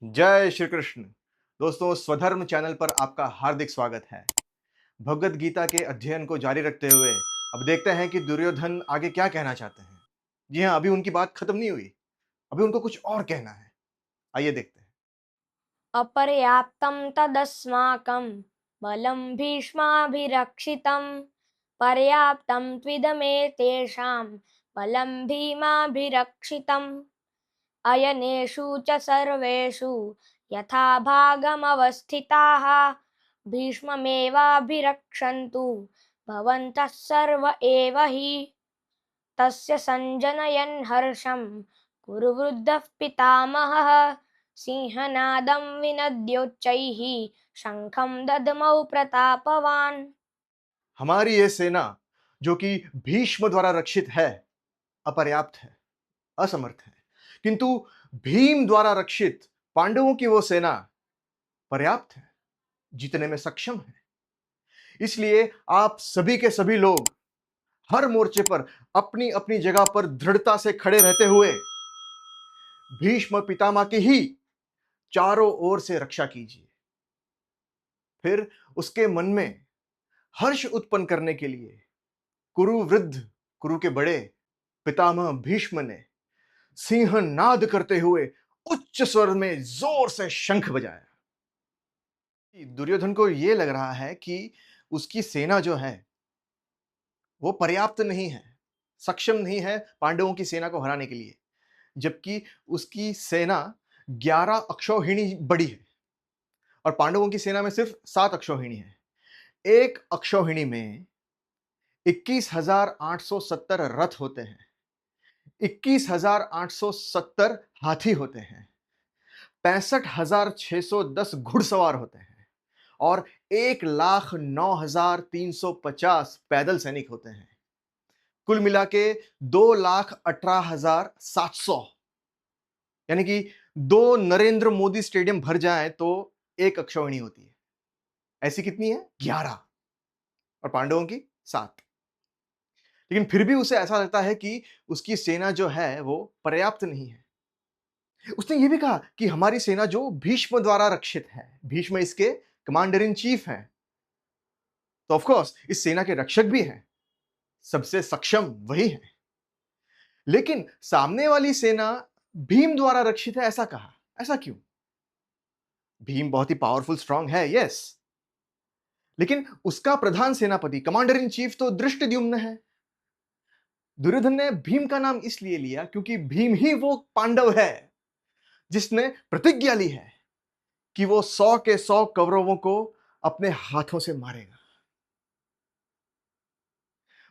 जय श्री कृष्ण। दोस्तों, स्वधर्म चैनल पर आपका हार्दिक स्वागत है। भगवत गीता के अध्ययन को जारी रखते हुए अब देखते हैं कि दुर्योधन आगे क्या कहना चाहते हैं। जी हाँ, अभी उनकी बात खत्म नहीं हुई, अभी उनको कुछ और कहना है। आइए देखते हैं। अपर्याप्तं तदस्माकं बलं भीष्माभिरक्षितं पर्याप्तं त्विदमेतेषां बलं भीमाभिरक्षितम् अयनेषु च सर्वेषु यथा भागमवस्थिताः भीष्ममेवाभिरक्षन्तु भवन्तः सर्व एव हि तस्य सञ्जनयन् हर्षं कुरुवृद्धः पितामहः सिंहनादं विनद्योच्चैः शङ्खं दद्मौ प्रतापवान्। हमारी ये सेना जो कि भीष्म द्वारा रक्षित है, अपर्याप्त है, असमर्थ है, किंतु भीम द्वारा रक्षित पांडवों की वो सेना पर्याप्त है, जीतने में सक्षम है। इसलिए आप सभी के सभी लोग हर मोर्चे पर अपनी अपनी जगह पर दृढ़ता से खड़े रहते हुए भीष्म पितामह की ही चारों ओर से रक्षा कीजिए। फिर उसके मन में हर्ष उत्पन्न करने के लिए कुरु वृद्ध, कुरु के बड़े पितामह भीष्म ने सिंहनाद करते हुए उच्च स्वर में जोर से शंख बजाया। दुर्योधन को यह लग रहा है कि उसकी सेना जो है वो पर्याप्त नहीं है, सक्षम नहीं है पांडवों की सेना को हराने के लिए, जबकि उसकी सेना 11 अक्षौहिणी बड़ी है और पांडवों की सेना में सिर्फ 7 अक्षौहिणी है। एक अक्षौहिणी में 21,870 रथ होते हैं, 21,870 हाथी होते हैं, 65,610 घुड़सवार होते हैं और 1,09,350 पैदल सैनिक होते हैं। कुल मिला के 2,18,700, यानी कि 2 नरेंद्र मोदी स्टेडियम भर जाए तो एक अक्षौहिणी होती है। ऐसी कितनी है? 11, और पांडवों की 7। लेकिन फिर भी उसे ऐसा लगता है कि उसकी सेना जो है वो पर्याप्त नहीं है। उसने ये भी कहा कि हमारी सेना जो भीष्म द्वारा रक्षित है, भीष्म इसके कमांडर इन चीफ हैं, तो ऑफ कोर्स इस सेना के रक्षक भी हैं, सबसे सक्षम वही है। लेकिन सामने वाली सेना भीम द्वारा रक्षित है, ऐसा कहा। ऐसा क्यों? भीम बहुत ही पावरफुल स्ट्रांग है, यस, लेकिन उसका प्रधान सेनापति कमांडर इन चीफ तो धृष्टद्युम्न है। दुर्योधन ने भीम का नाम इसलिए लिया क्योंकि भीम ही वो पांडव है जिसने प्रतिज्ञा ली है कि वो 100 के 100 कौरवों को अपने हाथों से मारेगा।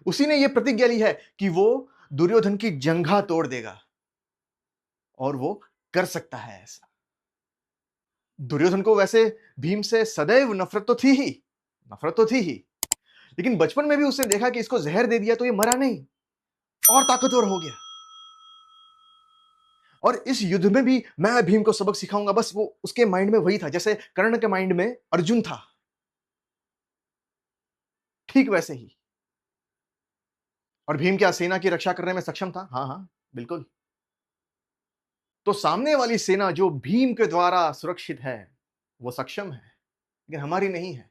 उसी ने यह प्रतिज्ञा ली है कि वो दुर्योधन की जंघा तोड़ देगा, और वो कर सकता है ऐसा। दुर्योधन को वैसे भीम से सदैव नफरत तो थी ही, लेकिन बचपन में भी उसने देखा कि इसको जहर दे दिया तो ये मरा नहीं और ताकतवर हो गया। और इस युद्ध में भी मैं भीम को सबक सिखाऊंगा, बस वो उसके माइंड में वही था जैसे कर्ण के माइंड में अर्जुन था, ठीक वैसे ही। और भीम क्या सेना की रक्षा करने में सक्षम था? हाँ हाँ, बिल्कुल। तो सामने वाली सेना जो भीम के द्वारा सुरक्षित है वो सक्षम है, लेकिन हमारी नहीं है।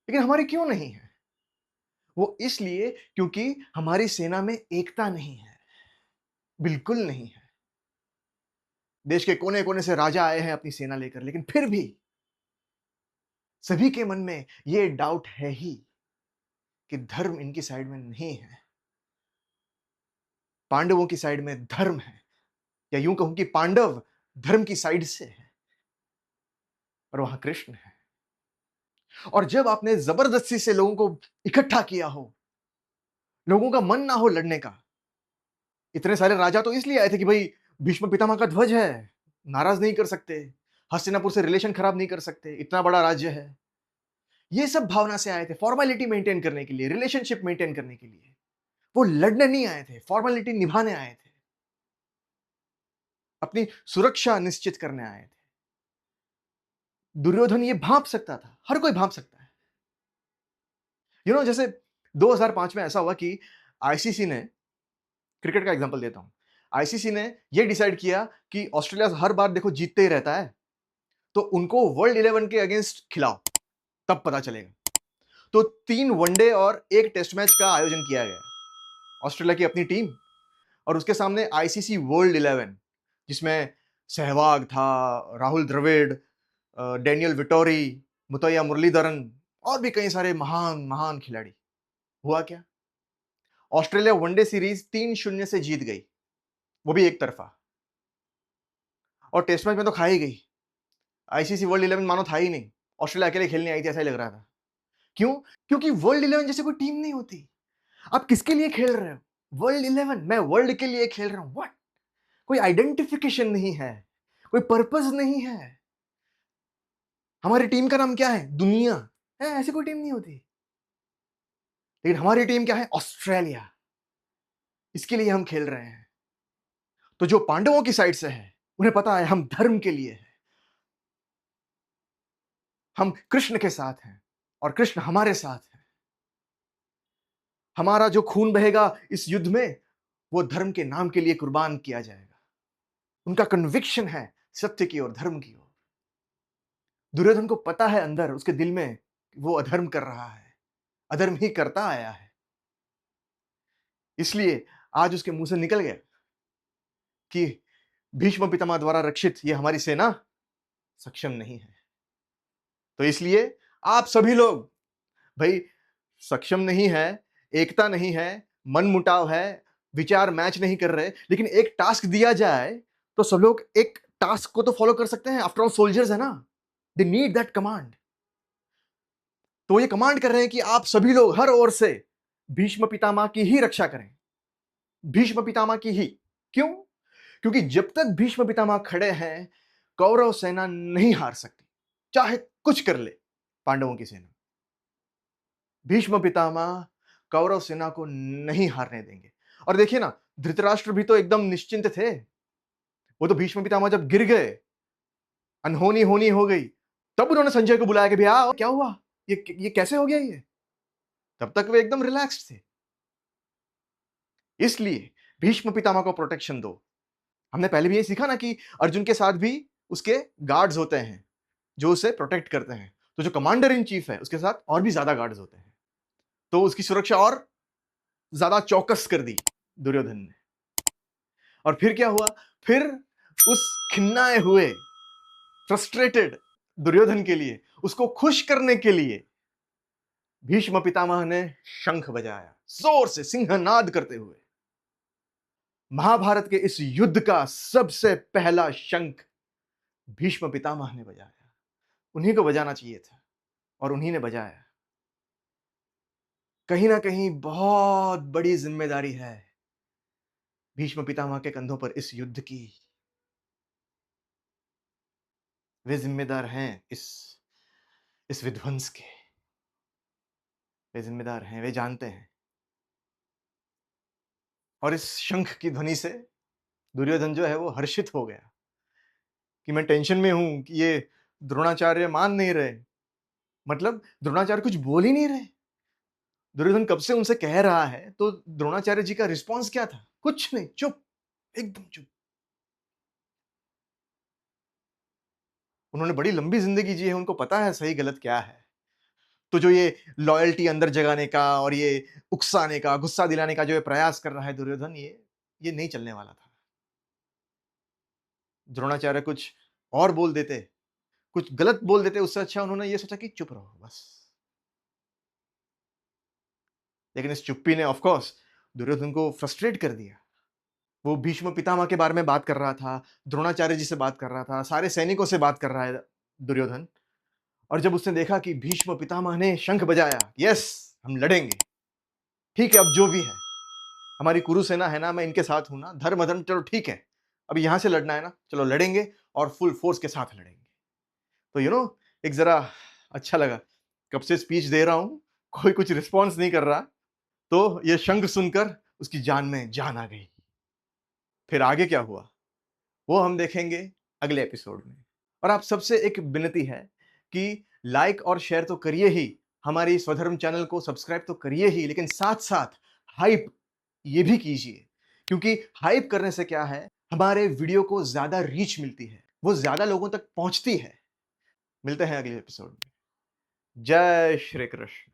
लेकिन हमारी क्यों नहीं है? वो इसलिए क्योंकि हमारी सेना में एकता नहीं है, बिल्कुल नहीं है। देश के कोने कोने से राजा आए हैं अपनी सेना लेकर, लेकिन फिर भी सभी के मन में यह डाउट है ही कि धर्म इनकी साइड में नहीं है, पांडवों की साइड में धर्म है, या यूं कहूं कि पांडव धर्म की साइड से है और वहां कृष्ण है। और जब आपने जबरदस्ती से लोगों को इकट्ठा किया हो, लोगों का मन ना हो लड़ने का, इतने सारे राजा तो इसलिए आए थे कि भाई भीष्म पितामह का ध्वज है, नाराज नहीं कर सकते, हस्तिनापुर से रिलेशन खराब नहीं कर सकते, इतना बड़ा राज्य है। ये सब भावना से आए थे, फॉर्मेलिटी मेंटेन करने के लिए, रिलेशनशिप मेंटेन करने के लिए। वो लड़ने नहीं आए थे, फॉर्मेलिटी निभाने आए थे, अपनी सुरक्षा निश्चित करने आए थे। दुर्योधन ये भांप सकता था, हर कोई भांप सकता है। जैसे 2005 में ऐसा हुआ कि आईसीसी ने, क्रिकेट का एग्जांपल देता हूं, आईसीसी ने यह डिसाइड किया कि ऑस्ट्रेलिया हर बार देखो जीतते ही रहता है, तो उनको वर्ल्ड 11 के अगेंस्ट खिलाओ, तब पता चलेगा। तो 3 वनडे और 1 टेस्ट मैच का आयोजन किया गया। ऑस्ट्रेलिया की अपनी टीम और उसके सामने आईसीसी वर्ल्ड 11, जिसमें सहवाग था, राहुल द्रविड़, डैनियल विटोरी, मुतैया मुरलीधरन और भी कई सारे महान महान खिलाड़ी। हुआ क्या? ऑस्ट्रेलिया वनडे सीरीज 3-0 से जीत गई, वो भी एक तरफा। और टेस्ट मैच में तो खा ही गई। आईसीसी वर्ल्ड 11 मानो था ही नहीं, ऑस्ट्रेलिया अकेले खेलने आई थी ऐसा ही लग रहा था। क्यों? क्योंकि वर्ल्ड 11 जैसे कोई टीम नहीं होती। आप किसके लिए खेल रहे हो? वर्ल्ड 11, मैं वर्ल्ड के लिए खेल रहा हूं। व्हाट? कोई आइडेंटिफिकेशन नहीं है, कोई पर्पस नहीं है। हमारी टीम का नाम क्या है? दुनिया है। ऐसी कोई टीम नहीं होती। लेकिन हमारी टीम क्या है? ऑस्ट्रेलिया। इसके लिए हम खेल रहे हैं। तो जो पांडवों की साइड से है, उन्हें पता है हम धर्म के लिए हैं, हम कृष्ण के साथ हैं और कृष्ण हमारे साथ है। हमारा जो खून बहेगा इस युद्ध में, वो धर्म के नाम के लिए कुर्बान किया जाएगा। उनका कन्विक्शन है सत्य की ओर, धर्म की ओर। दुर्योधन को पता है अंदर उसके दिल में वो अधर्म कर रहा है, अधर्म ही करता आया है। इसलिए आज उसके मुंह से निकल गया कि भीष्म पितामह द्वारा रक्षित ये हमारी सेना सक्षम नहीं है। तो इसलिए आप सभी लोग, भाई, सक्षम नहीं है, एकता नहीं है, मन मुटाव है, विचार मैच नहीं कर रहे, लेकिन एक टास्क दिया जाए तो सब लोग एक टास्क को तो फॉलो कर सकते हैं। आफ्टर ऑल सोल्जर्स है ना, दे नीड दैट कमांड। तो ये कमांड कर रहे हैं कि आप सभी लोग हर ओर से भीष्म पितामह की ही रक्षा करें, भीष्म पितामह की ही। क्यों? क्योंकि जब तक भीष्म पितामह खड़े हैं, कौरव सेना नहीं हार सकती, चाहे कुछ कर ले पांडवों की सेना। भीष्म पितामह कौरव सेना को नहीं हारने देंगे। और देखिए ना, धृतराष्ट्र भी तो एकदम निश्चिंत थे। वो तो भीष्म पितामह जब गिर गए, अनहोनी होनी हो गई, तब उन्होंने संजय को बुलाया कि भैया क्या हुआ, ये कैसे हो गया ये। तब तक वे एकदम रिलैक्स्ड थे। इसलिए भीष्म पितामह को प्रोटेक्शन दो। हमने पहले भी ये सीखा ना कि अर्जुन के साथ भी उसके गार्ड्स होते हैं जो उसे प्रोटेक्ट करते हैं। तो जो कमांडर इन चीफ है उसके साथ और भी ज्यादा गार्ड्स होते हैं, तो उसकी सुरक्षा और ज्यादा चौकस कर दी दुर्योधन ने। और फिर क्या हुआ? फिर उस खिन्नाए हुए, फ्रस्ट्रेटेड दुर्योधन के लिए, उसको खुश करने के लिए भीष्म पितामह ने शंख बजाया जोर से, सिंहनाद करते हुए। महाभारत के इस युद्ध का सबसे पहला शंख भीष्म पितामह ने बजाया। उन्हीं को बजाना चाहिए था और उन्हीं ने बजाया। कहीं ना कहीं बहुत बड़ी जिम्मेदारी है भीष्म पितामह के कंधों पर इस युद्ध की। वे जिम्मेदार हैं इस विध्वंस के। वे जिम्मेदार हैं, वे जानते हैं। और इस शंख की ध्वनि से दुर्योधन जो है वो हर्षित हो गया कि मैं टेंशन में हूं कि ये द्रोणाचार्य मान नहीं रहे। मतलब द्रोणाचार्य कुछ बोल ही नहीं रहे। दुर्योधन कब से उनसे कह रहा है, तो द्रोणाचार्य जी का रिस्पॉन्स क्या था? कुछ नहीं, चुप, एकदम चुप। उन्होंने बड़ी लंबी जिंदगी जी है, उनको पता है सही गलत क्या है। तो जो ये लॉयल्टी अंदर जगाने का और ये उकसाने का, गुस्सा दिलाने का जो ये प्रयास कर रहा है दुर्योधन, ये नहीं चलने वाला था। द्रोणाचार्य कुछ और बोल देते, कुछ गलत बोल देते, उससे अच्छा उन्होंने ये सोचा कि चुप रहो बस। लेकिन इस चुप्पी ने ऑफ कोर्स दुर्योधन को फ्रस्ट्रेट कर दिया। वो भीष्म पितामह के बारे में बात कर रहा था, द्रोणाचार्य जी से बात कर रहा था, सारे सैनिकों से बात कर रहा है दुर्योधन। और जब उसने देखा कि भीष्म पितामह ने शंख बजाया, यस हम लड़ेंगे, ठीक है, अब जो भी है, हमारी कुरु सेना है ना, मैं इनके साथ हूं ना, धर्म अधर्म चलो ठीक है, अब यहां से लड़ना है ना, चलो लड़ेंगे और फुल फोर्स के साथ लड़ेंगे। तो एक जरा अच्छा लगा। कब से स्पीच दे रहा हूं, कोई कुछ रिस्पॉन्स नहीं कर रहा, तो ये शंख सुनकर उसकी जान में जान आ गई। फिर आगे क्या हुआ वो हम देखेंगे अगले एपिसोड में। और आप सबसे एक विनती है कि लाइक और शेयर तो करिए ही, हमारी स्वधर्म चैनल को सब्सक्राइब तो करिए ही, लेकिन साथ साथ हाइप ये भी कीजिए। क्योंकि हाइप करने से क्या है, हमारे वीडियो को ज्यादा रीच मिलती है, वो ज्यादा लोगों तक पहुंचती है। मिलते हैं अगले एपिसोड में। जय श्री कृष्ण।